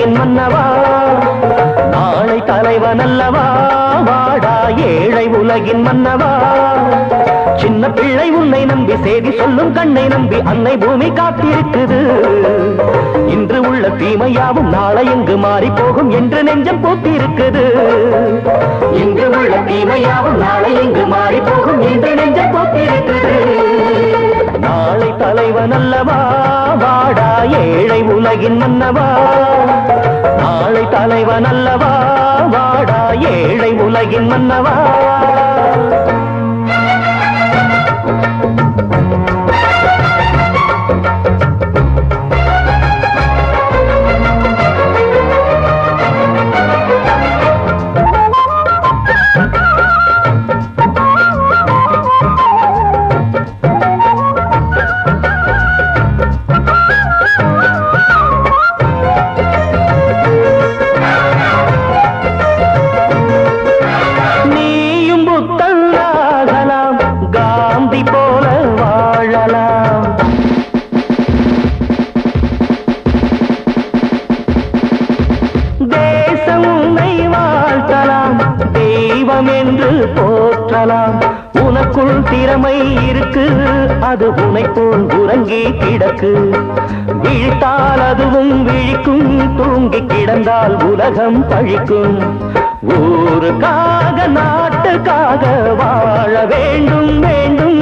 உலகின் மன்னவா நாளை தலைவன் அல்லவா வாடா ஏழை உலகின் மன்னவா சின்ன பிள்ளை உன்னை நம்பி செய்தி சொல்லும் கண்ணை நம்பி அன்னை பூமி காத்திருக்குது இன்று உள்ள தீமையாவும் நாளை எங்கு மாறி போகும் என்று நெஞ்சம் பூத்திருக்குது இன்று உள்ள தீமையாவும் நாளை எங்கு மாறி போகும் என்று நெஞ்சம் பூத்திருக்குது நாளை தலைவன் அல்லவா வாடா ஏழை உலகின் மன்னவா நாளை தலைவன் அல்லவா வாடா ஏழை உலகின் மன்னவா உனக்குள் திறமை இருக்கு அது உனை போல் உறங்கி கிடக்கு விழித்தால் அதுவும் விழிக்கும் தூங்கி கிடந்தால் உலகம் பழிக்கும் ஊருக்காக நாட்டுக்காக வாழ வேண்டும் வேண்டும்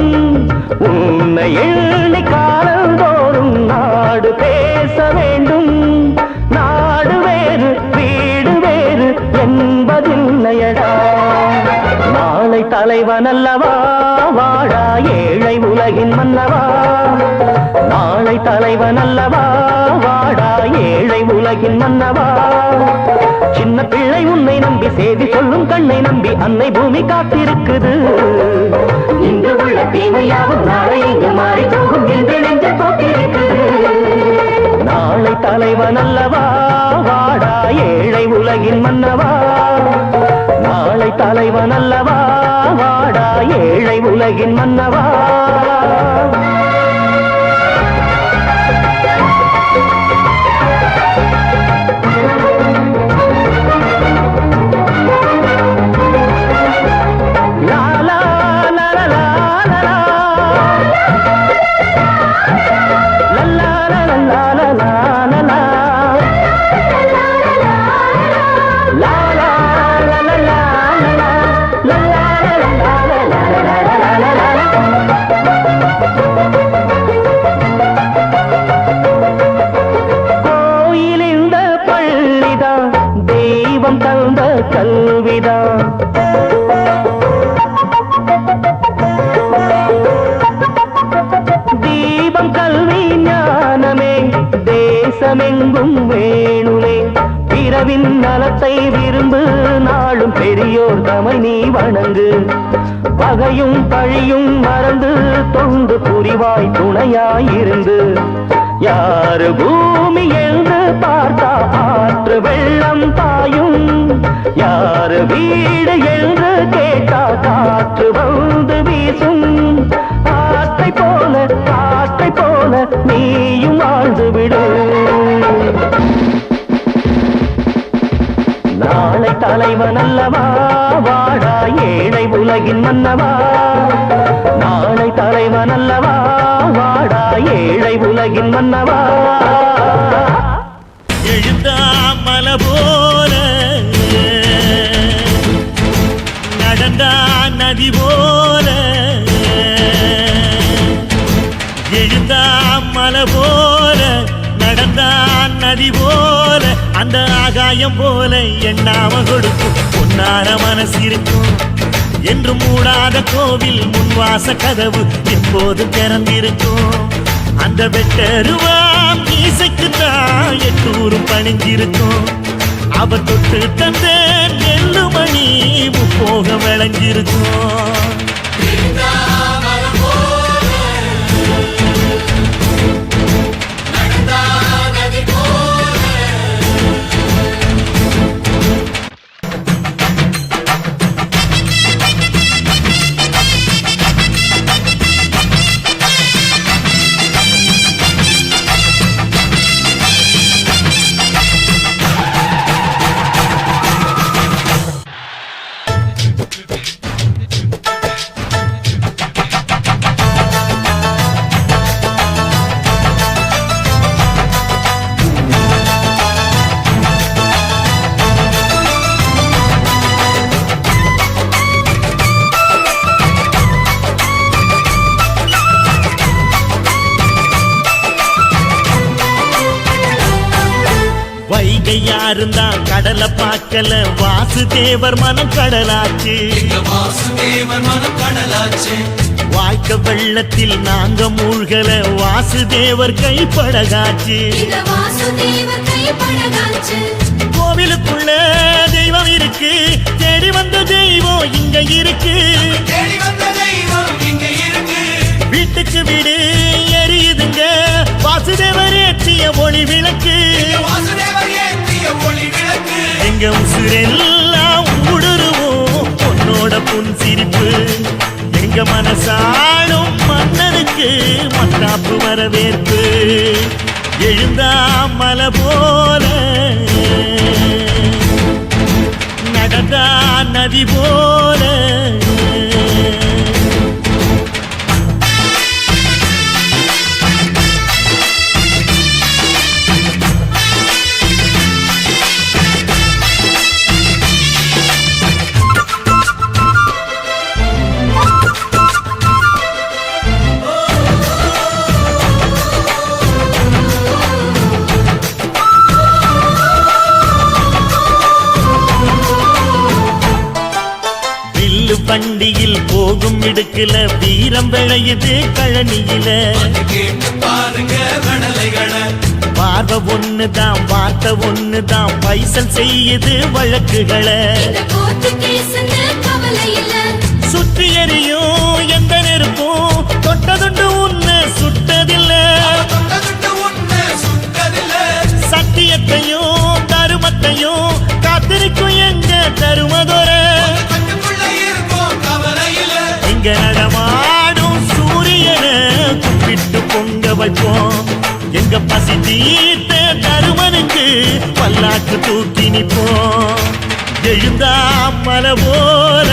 உன்னை எண்ணி காலந்தோறும் நாடு பேச வேண்டும் நாடு வேறு வீடு வேறு என்பதில்லையடா நாளை தலைவன் அல்லவா வாழா ஏழை உலகின் மன்னவா நாளை தலைவன் அல்லவா வாடா ஏழை உலகின் மன்னவா சின்ன பிள்ளை உன்னை நம்பி செய்தி சொல்லும் கண்ணை நம்பி அன்னை பூமி காத்திருக்குது இன்று உள்ள தீமையாவும் நாளை இங்கு மாறி போகும் என்று நெஞ்ச போட்டிருக்குது நாளை தலைவன் அல்லவா வாடா ஏழை உலகின் மன்னவா நாளை தலைவன் அல்லவா வாடா ஏழை உலகின் மன்னவா கல்விதான் தீபம் கல்வி ஞானமே தேசமெங்கும் வேணுமே பிறவின் நலத்தை விரும்பு நாளும் பெரியோர் தமை நீ வணங்கு பகையும் பழியும் மறந்து தொண்டு புரிவாய் துணையாயிருந்து யாரு பூமி என்று பார்த்தா ஆற்று வெள்ளம் பாயும் யாரு வீடு என்று கேட்டா காற்று வந்து வீசும் காற்றை போல நீயும் வாழ்ந்து விடு நாளை தலைவன் அல்லவா வாடா ஏழை உலகின் மன்னவா நாளை தலைவன் அல்லவா வாடா ஏழை உலகின் மன்னவா எழுந்தா மல போல நடந்தா நதி போல எழுந்தா மல போல நடந்தா நதி போல அந்த ஆகாயம் போல எண்ணாம கொடுக்கும் பொன்னார மனசு இருக்கும் என்று மூடாத கோவில் முன்வாச கதவு எப்போது திறந்திருக்கும் அந்த வெட்டருவாம் மீசைக்குத்தான் எட்டூரும் பணிஞ்சிருக்கும் அவ தொட்டு தந்த நெல்லுமணி முப்போக விளைஞ்சிருக்கும் யாரும் தான் கடலை பார்க்கல வாசுதேவர் மனம் கடலாச்சு வாசுதேவர் மனம் கடலாச்சு வாய்க்க வெள்ளத்தில் நாங்க மூழ்கல வாசுதேவர் கைப்படகாச்சு கோவிலுக்குள்ள தெய்வம் இருக்கு தேடி வந்த தெய்வம் இங்க இருக்கு தேடி வந்த தெய்வம் இங்க இருக்கு வீட்டுக்கு வீடு எரியுதுங்க வாசுதேவர் ஏற்றிய ஒளி விளக்கு வாசுதேவர் ஏற்றிய ஒளி விளக்கு எங்க உசுரெல்லாம் ஊடுருவோம் பொன்னோட புன் சிரிப்பு எங்க மனசாலும் மன்னனுக்கு மத்தாப்பு வரவேற்பு எழுந்தா மலை போல நடந்தா நதி போல வண்டியில் போகும் இடுக்குல வீரம் விளையுது கழனியில கேட்டு பாருங்க கடலைகளை பார்வை ஒண்ணுதான் வார்த்தை ஒண்ணுதான் பைசல் செய்யுது வழக்குகளை சுற்றி எறியும் எந்த நெருப்பும் தொட்டதுண்டு உன்னை சுட்டதில்லை சத்தியத்தையும் தருமத்தையும் காத்திருக்கும் எங்க தருமதொர இங்க நடமாடும் சூரியனை கும்பிட்டு பொங்க வைப்போம் எங்க பசி தீர்த்த தருமனுக்கு பல்லாக்கு தூக்கி நிப்போம் எழுந்தா மலை போல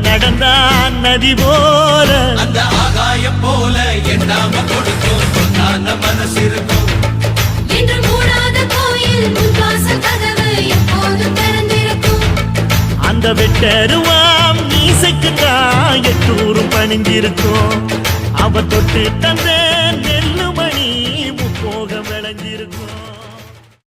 நடந்தா நதி போல அந்த ஆகாயம் போல எண்ணாம கொடுக்கும் பொன்னான மனசு இருக்கும் என்று மூடாத கோயில் முன்வாசல் கதவு எப்போதும் திறந்திருக்கும் அந்த வெட்டருவாம் மீசைக்கு தான் எட்டூரும் பணிஞ்சிருக்கும் அவ தொட்டு தந்த